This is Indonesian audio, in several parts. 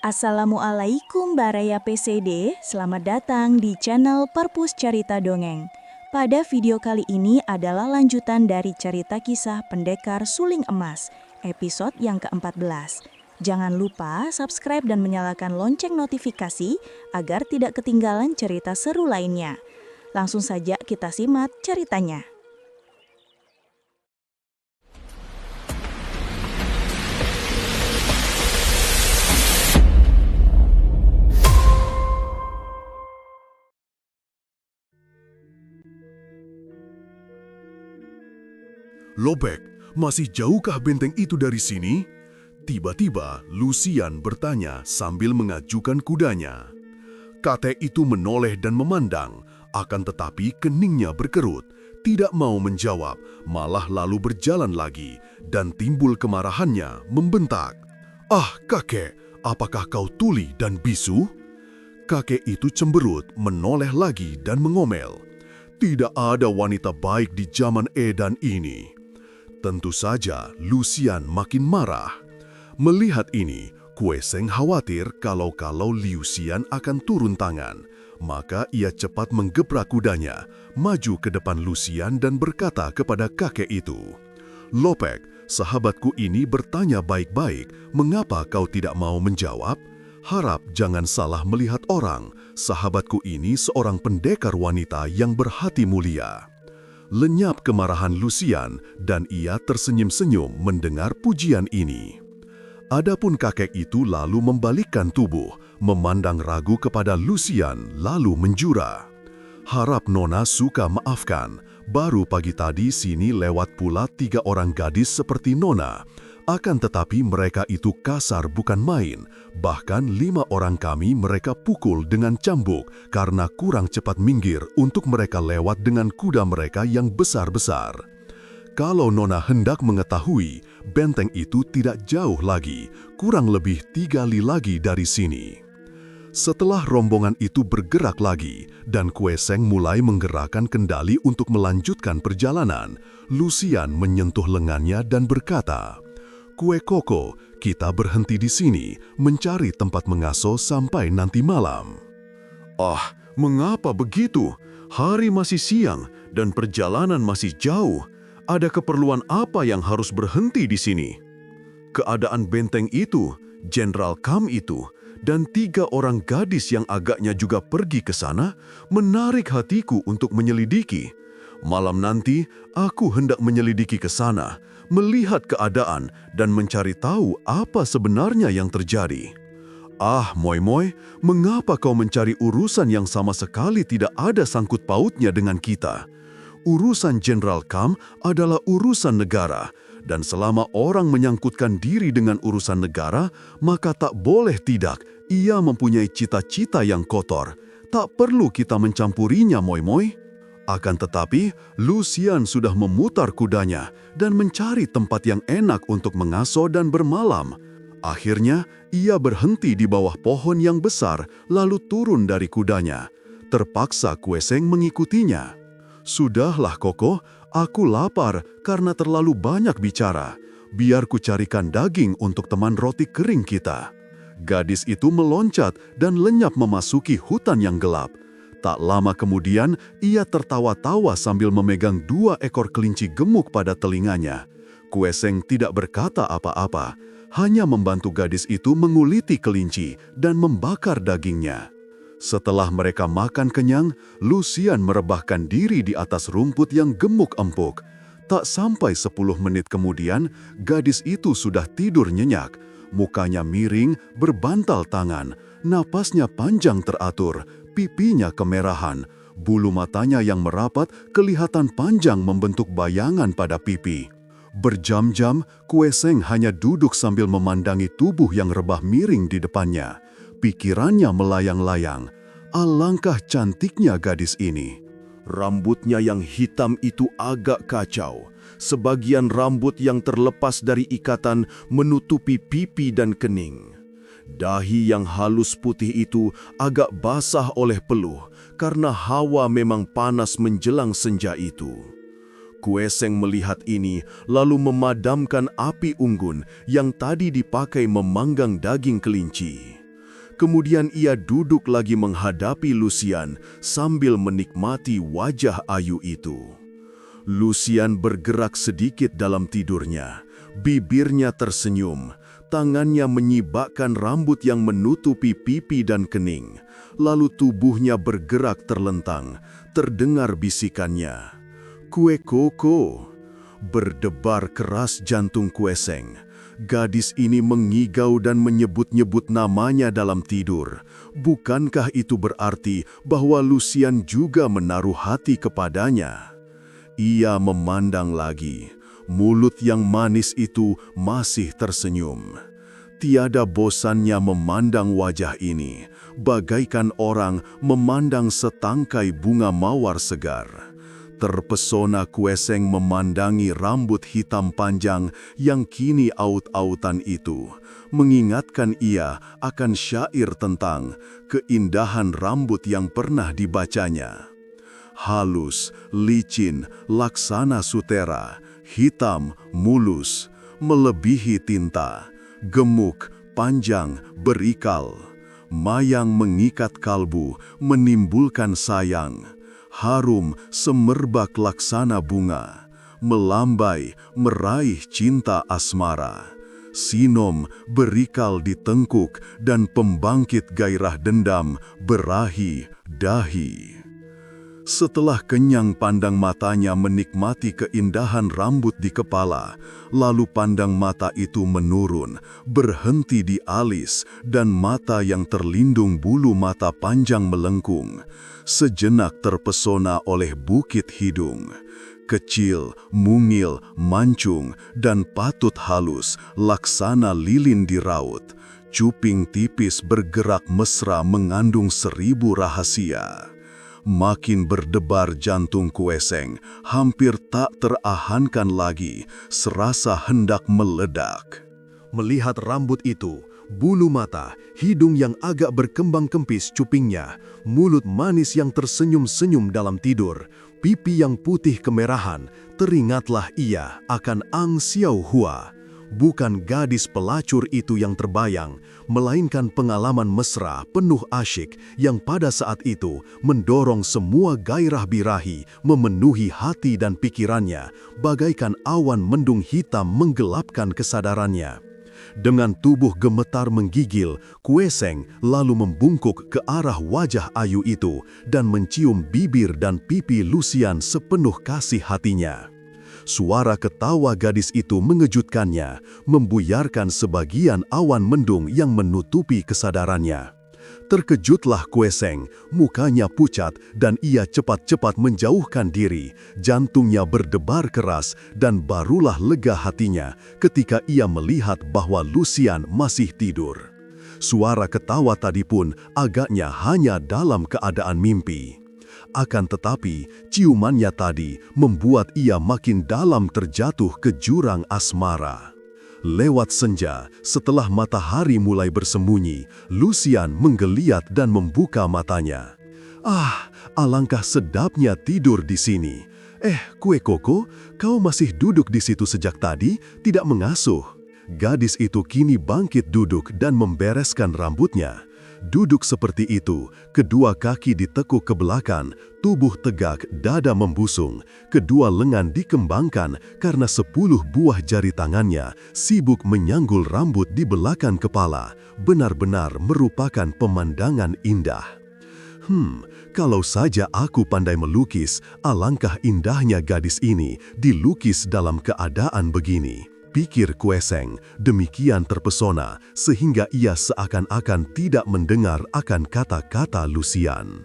Assalamualaikum Baraya PCD, selamat datang di channel Perpus Cerita Dongeng. Pada video kali ini adalah lanjutan dari cerita kisah Pendekar Suling Emas, episode yang ke-14. Jangan lupa subscribe dan menyalakan lonceng notifikasi agar tidak ketinggalan cerita seru lainnya. Langsung saja kita simak ceritanya. Lobek, masih jauhkah benteng itu dari sini? Tiba-tiba, Lucian bertanya sambil mengajukan kudanya. Kakek itu menoleh dan memandang, akan tetapi keningnya berkerut, tidak mau menjawab, malah lalu berjalan lagi, dan timbul kemarahannya membentak. "Ah, kakek, apakah kau tuli dan bisu?" Kakek itu cemberut, menoleh lagi dan mengomel. Tidak ada wanita baik di zaman edan ini. Tentu saja Lucian makin marah. Melihat ini, Kue Seng khawatir kalau Lucian akan turun tangan. Maka ia cepat menggebrak kudanya, maju ke depan Lucian dan berkata kepada kakek itu, "Lopek, sahabatku ini bertanya baik-baik, mengapa kau tidak mau menjawab? Harap jangan salah melihat orang, sahabatku ini seorang pendekar wanita yang berhati mulia." Lenyap kemarahan Lucian dan ia tersenyum-senyum mendengar pujian ini. Adapun kakek itu lalu membalikkan tubuh, memandang ragu kepada Lucian lalu menjura. "Harap Nona suka maafkan, baru pagi tadi sini lewat pula 3 orang gadis seperti Nona. Akan tetapi mereka itu kasar bukan main, bahkan 5 orang kami mereka pukul dengan cambuk karena kurang cepat minggir untuk mereka lewat dengan kuda mereka yang besar-besar. Kalau Nona hendak mengetahui, benteng itu tidak jauh lagi, kurang lebih 3 li lagi dari sini." Setelah rombongan itu bergerak lagi dan Kue Seng mulai menggerakkan kendali untuk melanjutkan perjalanan, Lucian menyentuh lengannya dan berkata, "Kue Koko, kita berhenti di sini, mencari tempat mengaso sampai nanti malam." "Ah, mengapa begitu? Hari masih siang dan perjalanan masih jauh. Ada keperluan apa yang harus berhenti di sini?" Keadaan benteng itu, Jenderal Kam itu, dan 3 orang gadis yang agaknya juga pergi ke sana, menarik hatiku untuk menyelidiki. Malam nanti, aku hendak menyelidiki ke sana, melihat keadaan dan mencari tahu apa sebenarnya yang terjadi. "Ah, Moy-Moy, mengapa kau mencari urusan yang sama sekali tidak ada sangkut pautnya dengan kita? Urusan Jenderal Kam adalah urusan negara, dan selama orang menyangkutkan diri dengan urusan negara, maka tak boleh tidak, ia mempunyai cita-cita yang kotor. Tak perlu kita mencampurinya, Moy-Moy." Akan tetapi, Lucian sudah memutar kudanya dan mencari tempat yang enak untuk mengaso dan bermalam. Akhirnya, ia berhenti di bawah pohon yang besar, lalu turun dari kudanya. Terpaksa Kue Seng mengikutinya. "Sudahlah, Koko, aku lapar karena terlalu banyak bicara. Biar ku carikan daging untuk teman roti kering kita." Gadis itu meloncat dan lenyap memasuki hutan yang gelap. Tak lama kemudian, ia tertawa-tawa sambil memegang 2 ekor kelinci gemuk pada telinganya. Kue Seng tidak berkata apa-apa, hanya membantu gadis itu menguliti kelinci dan membakar dagingnya. Setelah mereka makan kenyang, Lucian merebahkan diri di atas rumput yang gemuk empuk. Tak sampai 10 menit kemudian, gadis itu sudah tidur nyenyak. Mukanya miring, berbantal tangan, napasnya panjang teratur, pipinya kemerahan, bulu matanya yang merapat kelihatan panjang membentuk bayangan pada pipi. Berjam-jam, Kue Seng hanya duduk sambil memandangi tubuh yang rebah miring di depannya. Pikirannya melayang-layang. Alangkah cantiknya gadis ini. Rambutnya yang hitam itu agak kacau. Sebagian rambut yang terlepas dari ikatan menutupi pipi dan kening. Dahi yang halus putih itu agak basah oleh peluh karena hawa memang panas menjelang senja itu. Kue Seng melihat ini lalu memadamkan api unggun yang tadi dipakai memanggang daging kelinci. Kemudian ia duduk lagi menghadapi Lucian sambil menikmati wajah ayu itu. Lucian bergerak sedikit dalam tidurnya, bibirnya tersenyum, tangannya menyibakkan rambut yang menutupi pipi dan kening, lalu tubuhnya bergerak terlentang, terdengar bisikannya. "Kue koko." Berdebar keras jantung Kueseng. Gadis ini mengigau dan menyebut-nyebut namanya dalam tidur. Bukankah itu berarti bahwa Lucian juga menaruh hati kepadanya? Ia memandang lagi. Mulut yang manis itu masih tersenyum. Tiada bosannya memandang wajah ini, bagaikan orang memandang setangkai bunga mawar segar. Terpesona Kueseng memandangi rambut hitam panjang yang kini aut-autan itu, mengingatkan ia akan syair tentang keindahan rambut yang pernah dibacanya. Halus, licin, laksana sutera, hitam, mulus, melebihi tinta, gemuk, panjang, berikal. Mayang mengikat kalbu, menimbulkan sayang. Harum semerbak laksana bunga, melambai, meraih cinta asmara. Sinom berikal di tengkuk dan pembangkit gairah dendam berahi dahi. Setelah kenyang pandang matanya menikmati keindahan rambut di kepala, lalu pandang mata itu menurun, berhenti di alis dan mata yang terlindung bulu mata panjang melengkung. Sejenak terpesona oleh bukit hidung. Kecil, mungil, mancung, dan patut halus, laksana lilin di raut. Cuping tipis bergerak mesra mengandung 1000 rahasia. Makin berdebar jantung Kueseng, hampir tak terahankan lagi, serasa hendak meledak. Melihat rambut itu, bulu mata, hidung yang agak berkembang kempis cupingnya, mulut manis yang tersenyum-senyum dalam tidur, pipi yang putih kemerahan, teringatlah ia akan Ang Xiao Hua. Bukan gadis pelacur itu yang terbayang, melainkan pengalaman mesra penuh asyik yang pada saat itu mendorong semua gairah birahi memenuhi hati dan pikirannya, bagaikan awan mendung hitam menggelapkan kesadarannya. Dengan tubuh gemetar menggigil, Kueseng lalu membungkuk ke arah wajah ayu itu dan mencium bibir dan pipi Lucian sepenuh kasih hatinya. Suara ketawa gadis itu mengejutkannya, membuyarkan sebagian awan mendung yang menutupi kesadarannya. Terkejutlah Kueseng, mukanya pucat dan ia cepat-cepat menjauhkan diri, jantungnya berdebar keras dan barulah lega hatinya ketika ia melihat bahwa Lucian masih tidur. Suara ketawa tadi pun agaknya hanya dalam keadaan mimpi. Akan tetapi, ciumannya tadi membuat ia makin dalam terjatuh ke jurang asmara. Lewat senja, setelah matahari mulai bersembunyi, Lucian menggeliat dan membuka matanya. "Ah, alangkah sedapnya tidur di sini. Kue koko, kau masih duduk di situ sejak tadi, tidak mengasuh." Gadis itu kini bangkit duduk dan membereskan rambutnya. Duduk seperti itu, kedua kaki ditekuk ke belakang, tubuh tegak, dada membusung, kedua lengan dikembangkan karena 10 buah jari tangannya sibuk menyanggul rambut di belakang kepala, benar-benar merupakan pemandangan indah. Kalau saja aku pandai melukis, alangkah indahnya gadis ini dilukis dalam keadaan begini. Pikir Kueseng, demikian terpesona sehingga ia seakan-akan tidak mendengar akan kata-kata Lucian.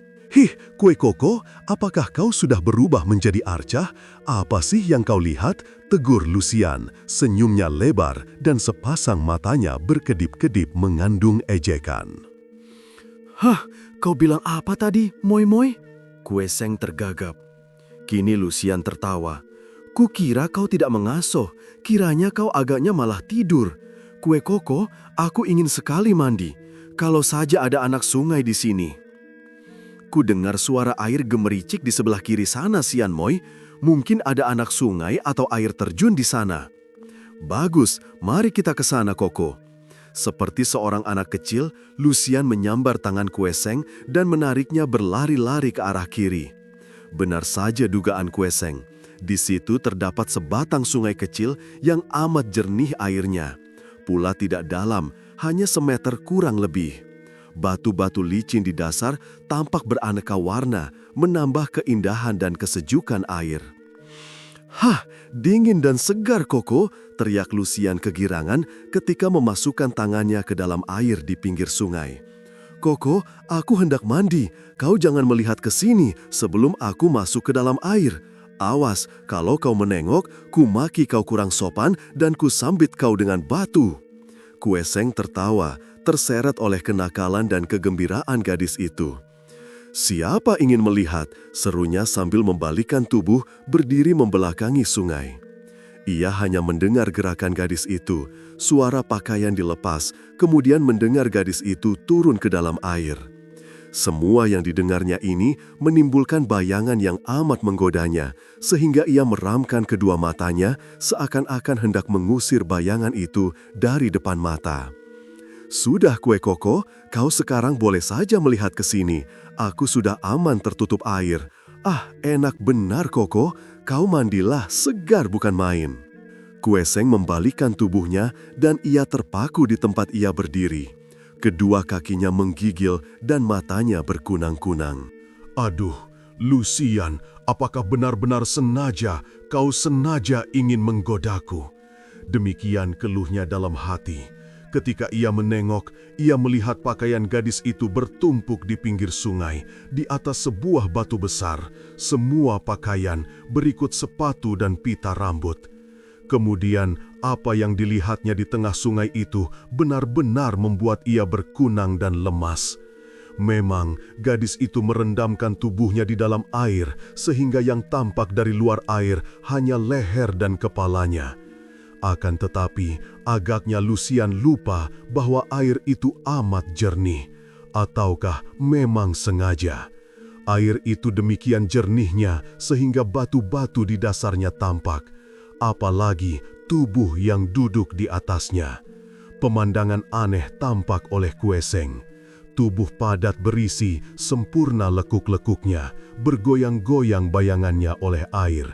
Kue koko, apakah kau sudah berubah menjadi arcah? Apa sih yang kau lihat?" tegur Lucian, senyumnya lebar dan sepasang matanya berkedip-kedip mengandung ejekan. Kau bilang apa tadi, Moi-moi?" Kueseng tergagap. Kini Lucian tertawa. "Kukira kau tidak mengasuh, kiranya kau agaknya malah tidur. Kue koko, aku ingin sekali mandi. Kalau saja ada anak sungai di sini." Ku dengar suara air gemericik di sebelah kiri sana, Sian Moi. Mungkin ada anak sungai atau air terjun di sana. "Bagus, mari kita ke sana, Koko." Seperti seorang anak kecil, Lucian menyambar tangan Kue Seng dan menariknya berlari-lari ke arah kiri. Benar saja dugaan Kue Seng. Di situ terdapat sebatang sungai kecil yang amat jernih airnya. Pula tidak dalam, hanya semeter kurang lebih. Batu-batu licin di dasar tampak beraneka warna, menambah keindahan dan kesejukan air. "Hah, dingin dan segar, Koko," teriak Lucian kegirangan ketika memasukkan tangannya ke dalam air di pinggir sungai. "Koko, aku hendak mandi. Kau jangan melihat ke sini sebelum aku masuk ke dalam air. Awas, kalau kau menengok, ku maki kau kurang sopan dan ku sambit kau dengan batu." Kue Seng tertawa, terseret oleh kenakalan dan kegembiraan gadis itu. "Siapa ingin melihat?" serunya sambil membalikkan tubuh berdiri membelakangi sungai. Ia hanya mendengar gerakan gadis itu, suara pakaian dilepas, kemudian mendengar gadis itu turun ke dalam air. Semua yang didengarnya ini menimbulkan bayangan yang amat menggodanya, sehingga ia meramkan kedua matanya seakan-akan hendak mengusir bayangan itu dari depan mata. "Sudah, Kue Koko, kau sekarang boleh saja melihat ke sini. Aku sudah aman tertutup air. Ah, enak benar Koko, kau mandilah, segar bukan main." Kue Seng membalikkan tubuhnya dan ia terpaku di tempat ia berdiri. Kedua kakinya menggigil dan matanya berkunang-kunang. Aduh, Lucian, apakah benar-benar kau sengaja ingin menggodaku? Demikian keluhnya dalam hati. Ketika ia menengok, ia melihat pakaian gadis itu bertumpuk di pinggir sungai, di atas sebuah batu besar. Semua pakaian berikut sepatu dan pita rambut. Kemudian, apa yang dilihatnya di tengah sungai itu benar-benar membuat ia berkunang dan lemas. Memang, gadis itu merendamkan tubuhnya di dalam air, sehingga yang tampak dari luar air hanya leher dan kepalanya. Akan tetapi, agaknya Lucian lupa bahwa air itu amat jernih. Ataukah memang sengaja? Air itu demikian jernihnya sehingga batu-batu di dasarnya tampak. Apalagi tubuh yang duduk di atasnya. Pemandangan aneh tampak oleh Kue Seng. Tubuh padat berisi, sempurna lekuk-lekuknya, bergoyang-goyang bayangannya oleh air.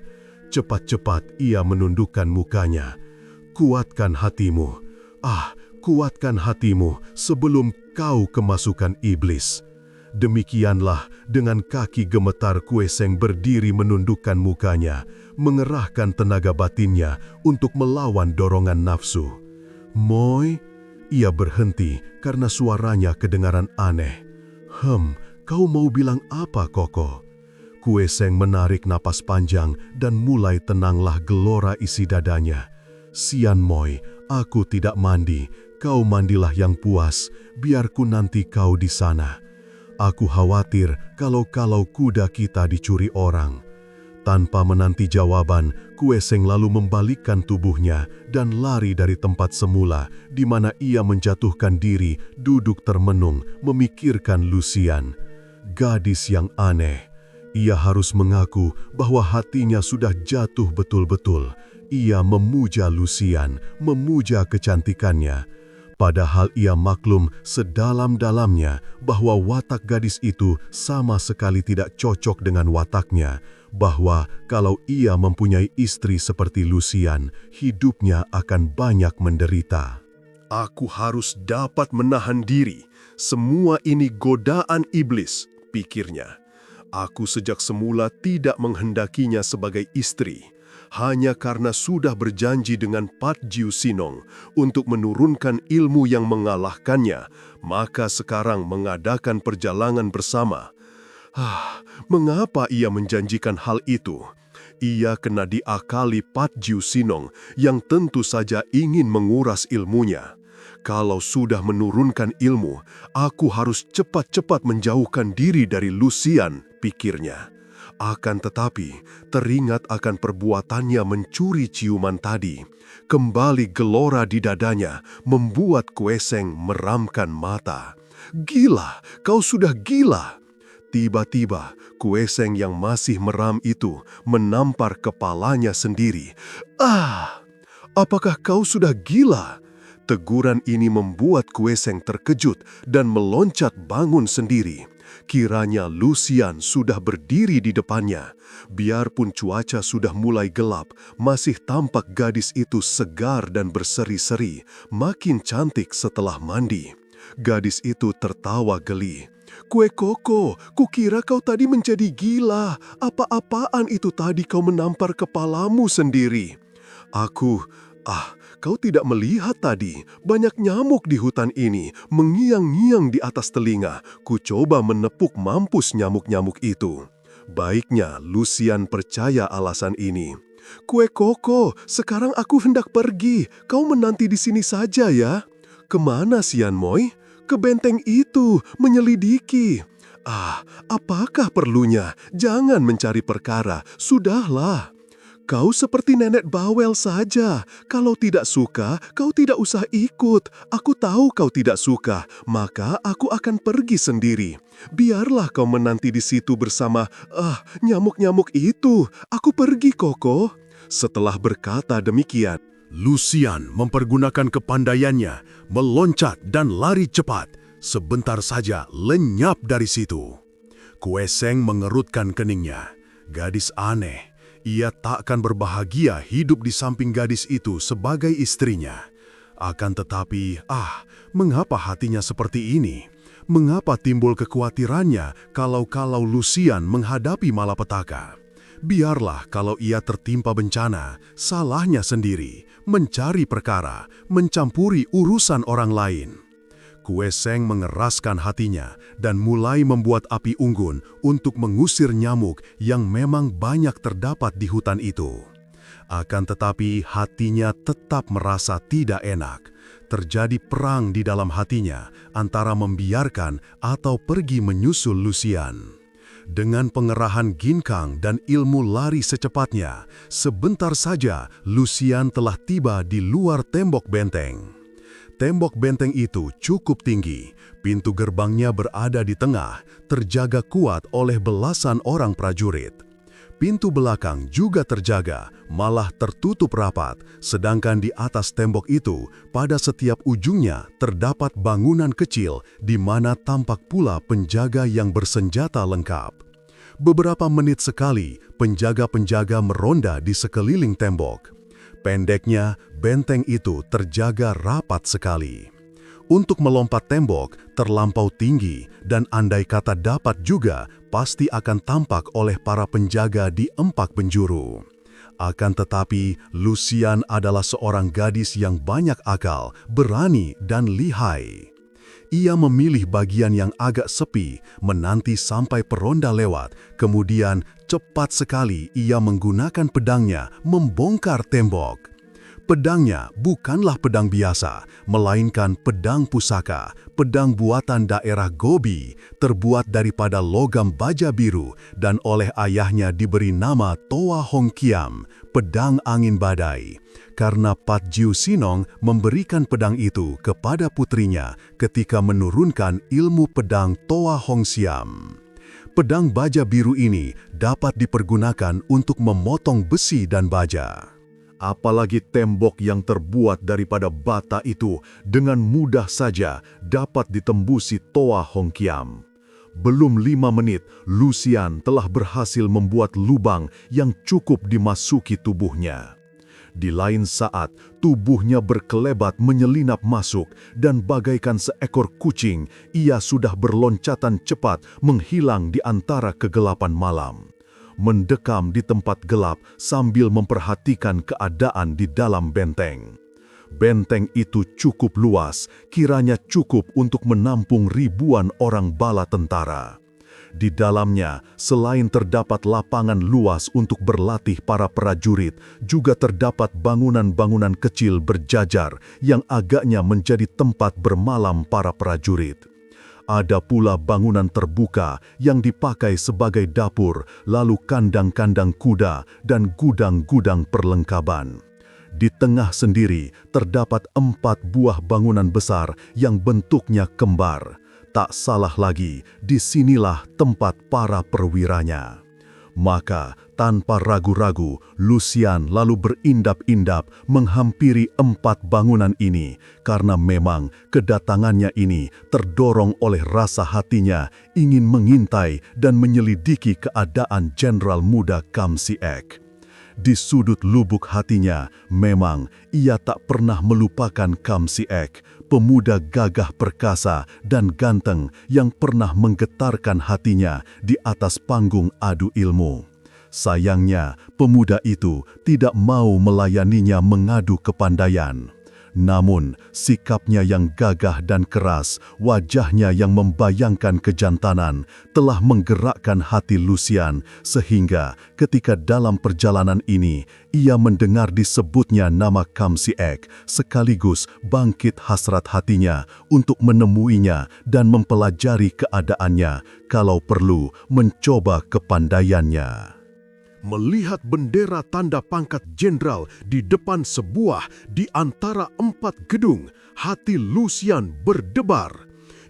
Cepat-cepat ia menundukkan mukanya. "Kuatkan hatimu. Kuatkan hatimu sebelum kau kemasukan iblis." Demikianlah dengan kaki gemetar Kue Seng berdiri menundukkan mukanya, mengerahkan tenaga batinnya untuk melawan dorongan nafsu. "Moi?" Ia berhenti karena suaranya kedengaran aneh. Kau mau bilang apa, Koko?" Kue Seng menarik napas panjang dan mulai tenanglah gelora isi dadanya. "Sian Moi, aku tidak mandi. Kau mandilah yang puas, biarku nanti kau di sana. Aku khawatir kalau kuda kita dicuri orang." Tanpa menanti jawaban, Kue Seng lalu membalikkan tubuhnya dan lari dari tempat semula di mana ia menjatuhkan diri, duduk termenung, memikirkan Lucian. Gadis yang aneh. Ia harus mengaku bahwa hatinya sudah jatuh betul-betul. Ia memuja Lucian, memuja kecantikannya. Padahal ia maklum sedalam-dalamnya bahwa watak gadis itu sama sekali tidak cocok dengan wataknya, bahwa kalau ia mempunyai istri seperti Lucian, hidupnya akan banyak menderita. "Aku harus dapat menahan diri. Semua ini godaan iblis," pikirnya. "Aku sejak semula tidak menghendakinya sebagai istri. Hanya karena sudah berjanji dengan Pat Jiu Sinong untuk menurunkan ilmu yang mengalahkannya, maka sekarang mengadakan perjalanan bersama. Mengapa ia menjanjikan hal itu? Ia kena diakali Pat Jiu Sinong yang tentu saja ingin menguras ilmunya. Kalau sudah menurunkan ilmu, aku harus cepat-cepat menjauhkan diri dari Lucian," pikirnya. Akan tetapi, teringat akan perbuatannya mencuri ciuman tadi. Kembali gelora di dadanya, membuat Kue Seng meramkan mata. "Gila, kau sudah gila!" Tiba-tiba, Kue Seng yang masih meram itu menampar kepalanya sendiri. Apakah kau sudah gila?" Teguran ini membuat Kue Seng terkejut dan meloncat bangun sendiri. Kiranya Lucian sudah berdiri di depannya. Biarpun cuaca sudah mulai gelap, masih tampak gadis itu segar dan berseri-seri, makin cantik setelah mandi. Gadis itu tertawa geli. "Kue Koko, kukira kau tadi menjadi gila. Apa-apaan itu tadi kau menampar kepalamu sendiri?" Kau tidak melihat tadi, banyak nyamuk di hutan ini, mengiang-ngiang di atas telinga. Ku coba menepuk mampus nyamuk-nyamuk itu. Baiknya Lucian percaya alasan ini. "Kue Koko, sekarang aku hendak pergi. Kau menanti di sini saja ya." "Kemana, Sian Moy?" "Ke benteng itu, menyelidiki." Apakah perlunya? Jangan mencari perkara, sudahlah. "Kau seperti nenek bawel saja. Kalau tidak suka, kau tidak usah ikut. Aku tahu kau tidak suka, maka aku akan pergi sendiri. Biarlah kau menanti di situ bersama nyamuk-nyamuk itu. Aku pergi, Koko." Setelah berkata demikian, Lucian mempergunakan kepandaiannya, meloncat dan lari cepat. Sebentar saja lenyap dari situ. Kue Seng mengerutkan keningnya. Gadis aneh. Ia takkan berbahagia hidup di samping gadis itu sebagai istrinya. Akan tetapi, mengapa hatinya seperti ini? Mengapa timbul kekhawatirannya kalau Lucian menghadapi malapetaka? Biarlah kalau ia tertimpa bencana, salahnya sendiri, mencari perkara, mencampuri urusan orang lain. Kue Seng mengeraskan hatinya dan mulai membuat api unggun untuk mengusir nyamuk yang memang banyak terdapat di hutan itu. Akan tetapi hatinya tetap merasa tidak enak. Terjadi perang di dalam hatinya antara membiarkan atau pergi menyusul Lucian. Dengan pengerahan ginkang dan ilmu lari secepatnya, sebentar saja Lucian telah tiba di luar tembok benteng. Tembok benteng itu cukup tinggi, pintu gerbangnya berada di tengah, terjaga kuat oleh belasan orang prajurit. Pintu belakang juga terjaga, malah tertutup rapat, sedangkan di atas tembok itu, pada setiap ujungnya terdapat bangunan kecil di mana tampak pula penjaga yang bersenjata lengkap. Beberapa menit sekali, penjaga-penjaga meronda di sekeliling tembok. Pendeknya, benteng itu terjaga rapat sekali. Untuk melompat tembok terlampau tinggi dan andai kata dapat juga pasti akan tampak oleh para penjaga di empat penjuru. Akan tetapi, Lucian adalah seorang gadis yang banyak akal, berani dan lihai. Ia memilih bagian yang agak sepi, menanti sampai peronda lewat, kemudian cepat sekali ia menggunakan pedangnya membongkar tembok. Pedangnya bukanlah pedang biasa, melainkan pedang pusaka, pedang buatan daerah Gobi, terbuat daripada logam baja biru dan oleh ayahnya diberi nama Toa Hong Kiam, pedang angin badai. Karena Pat Jiu Sinong memberikan pedang itu kepada putrinya ketika menurunkan ilmu pedang Toa Hong Siam. Pedang baja biru ini dapat dipergunakan untuk memotong besi dan baja. Apalagi tembok yang terbuat daripada bata itu dengan mudah saja dapat ditembusi Toa Hong Kiam. Belum 5 menit, Lucian telah berhasil membuat lubang yang cukup dimasuki tubuhnya. Di lain saat, tubuhnya berkelebat menyelinap masuk dan bagaikan seekor kucing, ia sudah berloncatan cepat menghilang di antara kegelapan malam. Mendekam di tempat gelap sambil memperhatikan keadaan di dalam benteng. Benteng itu cukup luas, kiranya cukup untuk menampung ribuan orang bala tentara. Di dalamnya, selain terdapat lapangan luas untuk berlatih para prajurit, juga terdapat bangunan-bangunan kecil berjajar yang agaknya menjadi tempat bermalam para prajurit. Ada pula bangunan terbuka yang dipakai sebagai dapur, lalu kandang-kandang kuda dan gudang-gudang perlengkapan. Di tengah sendiri terdapat 4 buah bangunan besar yang bentuknya kembar. Tak salah lagi, disinilah tempat para perwiranya. Maka, tanpa ragu-ragu, Lucian lalu berindap-indap menghampiri 4 bangunan ini, karena memang kedatangannya ini terdorong oleh rasa hatinya ingin mengintai dan menyelidiki keadaan Jenderal Muda Kam Si-ek. Di sudut lubuk hatinya, memang ia tak pernah melupakan Kam Si-ek, pemuda gagah perkasa dan ganteng yang pernah menggetarkan hatinya di atas panggung adu ilmu. Sayangnya, pemuda itu tidak mau melayaninya mengadu kepandaian. Namun, sikapnya yang gagah dan keras, wajahnya yang membayangkan kejantanan, telah menggerakkan hati Lucian, sehingga ketika dalam perjalanan ini, ia mendengar disebutnya nama Kam Si-ek, sekaligus bangkit hasrat hatinya untuk menemuinya dan mempelajari keadaannya, kalau perlu mencoba kepandaiannya. Melihat bendera tanda pangkat jenderal di depan sebuah di antara 4 gedung, hati Lucian berdebar.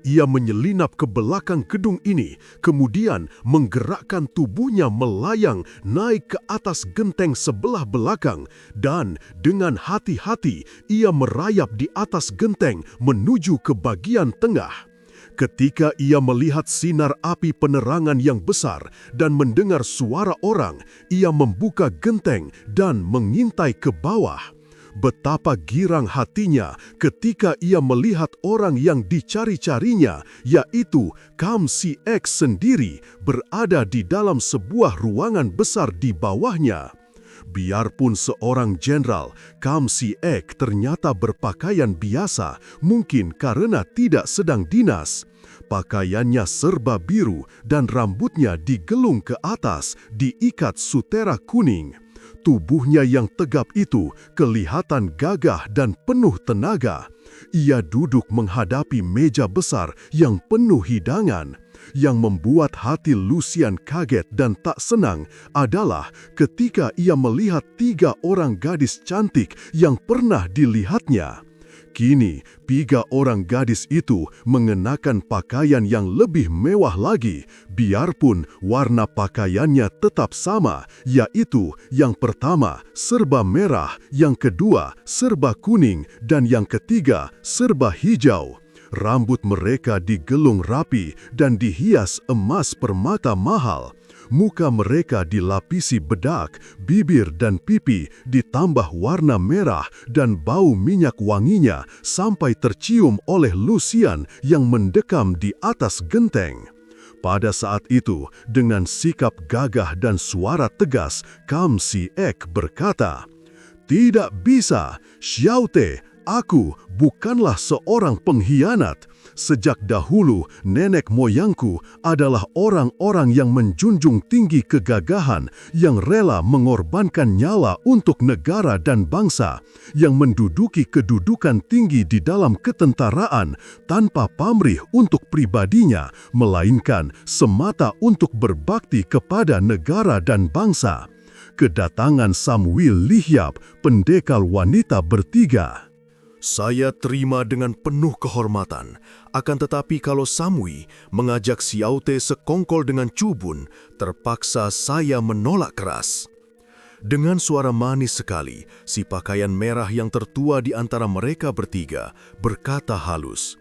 Ia menyelinap ke belakang gedung ini, kemudian menggerakkan tubuhnya melayang naik ke atas genteng sebelah belakang, dan dengan hati-hati ia merayap di atas genteng menuju ke bagian tengah. Ketika ia melihat sinar api penerangan yang besar dan mendengar suara orang, ia membuka genteng dan mengintai ke bawah. Betapa girang hatinya ketika ia melihat orang yang dicari-carinya, yaitu Kam Si-ek sendiri, berada di dalam sebuah ruangan besar di bawahnya. Biarpun seorang jenderal, Kam Si-ek ternyata berpakaian biasa, mungkin karena tidak sedang dinas. Pakaiannya serba biru dan rambutnya digelung ke atas, diikat sutera kuning. Tubuhnya yang tegap itu kelihatan gagah dan penuh tenaga. Ia duduk menghadapi meja besar yang penuh hidangan. Yang membuat hati Lucian kaget dan tak senang adalah ketika ia melihat 3 orang gadis cantik yang pernah dilihatnya. Kini, 3 orang gadis itu mengenakan pakaian yang lebih mewah lagi, biarpun warna pakaiannya tetap sama, yaitu yang pertama serba merah, yang kedua serba kuning, dan yang ketiga serba hijau. Rambut mereka digelung rapi dan dihias emas permata mahal. Muka mereka dilapisi bedak, bibir dan pipi ditambah warna merah dan bau minyak wanginya sampai tercium oleh Lucian yang mendekam di atas genteng. Pada saat itu, dengan sikap gagah dan suara tegas, Kam Si-ek berkata, "Tidak bisa, Xiao Te. Aku bukanlah seorang pengkhianat. Sejak dahulu, nenek moyangku adalah orang-orang yang menjunjung tinggi kegagahan, yang rela mengorbankan nyawa untuk negara dan bangsa, yang menduduki kedudukan tinggi di dalam ketentaraan tanpa pamrih untuk pribadinya, melainkan semata untuk berbakti kepada negara dan bangsa." Kedatangan Samwil Lihyap, pendekar wanita bertiga. Saya terima dengan penuh kehormatan, akan tetapi kalau Samwi mengajak Xiao Te sekongkol dengan Cubun, terpaksa saya menolak keras. Dengan suara manis sekali, si pakaian merah yang tertua di antara mereka bertiga berkata halus,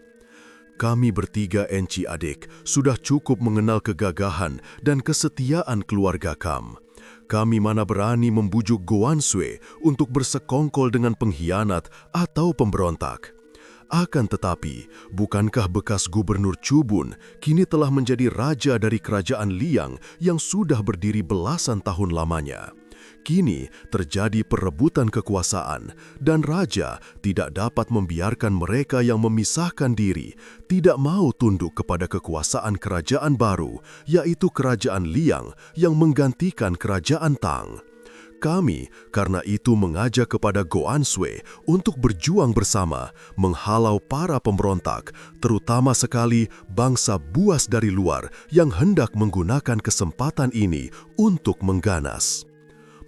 "Kami bertiga enci adik sudah cukup mengenal kegagahan dan kesetiaan keluarga Kam. Kami mana berani membujuk Goan Sui untuk bersekongkol dengan pengkhianat atau pemberontak. Akan tetapi, bukankah bekas Gubernur Cubun kini telah menjadi raja dari kerajaan Liang yang sudah berdiri belasan tahun lamanya? Kini terjadi perebutan kekuasaan dan raja tidak dapat membiarkan mereka yang memisahkan diri, tidak mau tunduk kepada kekuasaan kerajaan baru, yaitu kerajaan Liang yang menggantikan kerajaan Tang. Kami karena itu mengajak kepada Goan Sui untuk berjuang bersama, menghalau para pemberontak, terutama sekali bangsa buas dari luar yang hendak menggunakan kesempatan ini untuk mengganas."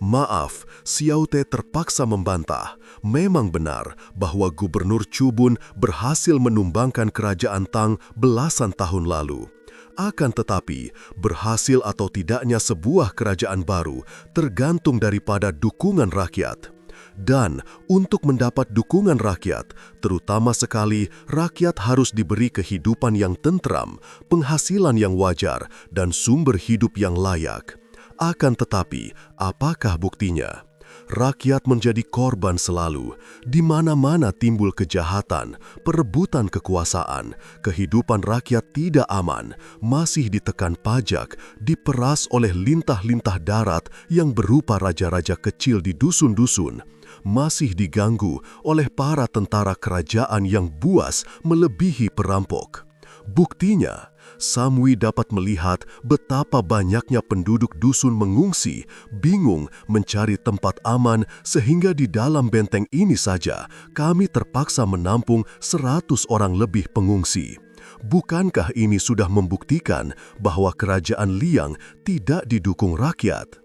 Maaf, Xiao Te terpaksa membantah. Memang benar bahwa Gubernur Cubun berhasil menumbangkan kerajaan Tang belasan tahun lalu. Akan tetapi, berhasil atau tidaknya sebuah kerajaan baru tergantung daripada dukungan rakyat. Dan untuk mendapat dukungan rakyat, terutama sekali rakyat harus diberi kehidupan yang tentram, penghasilan yang wajar, dan sumber hidup yang layak. Akan tetapi, apakah buktinya? Rakyat menjadi korban selalu, di mana-mana timbul kejahatan, perebutan kekuasaan, kehidupan rakyat tidak aman, masih ditekan pajak, diperas oleh lintah-lintah darat yang berupa raja-raja kecil di dusun-dusun, masih diganggu oleh para tentara kerajaan yang buas melebihi perampok. Buktinya, Samwi dapat melihat betapa banyaknya penduduk dusun mengungsi, bingung mencari tempat aman sehingga di dalam benteng ini saja kami terpaksa menampung 100 orang lebih pengungsi. Bukankah ini sudah membuktikan bahwa kerajaan Liang tidak didukung rakyat?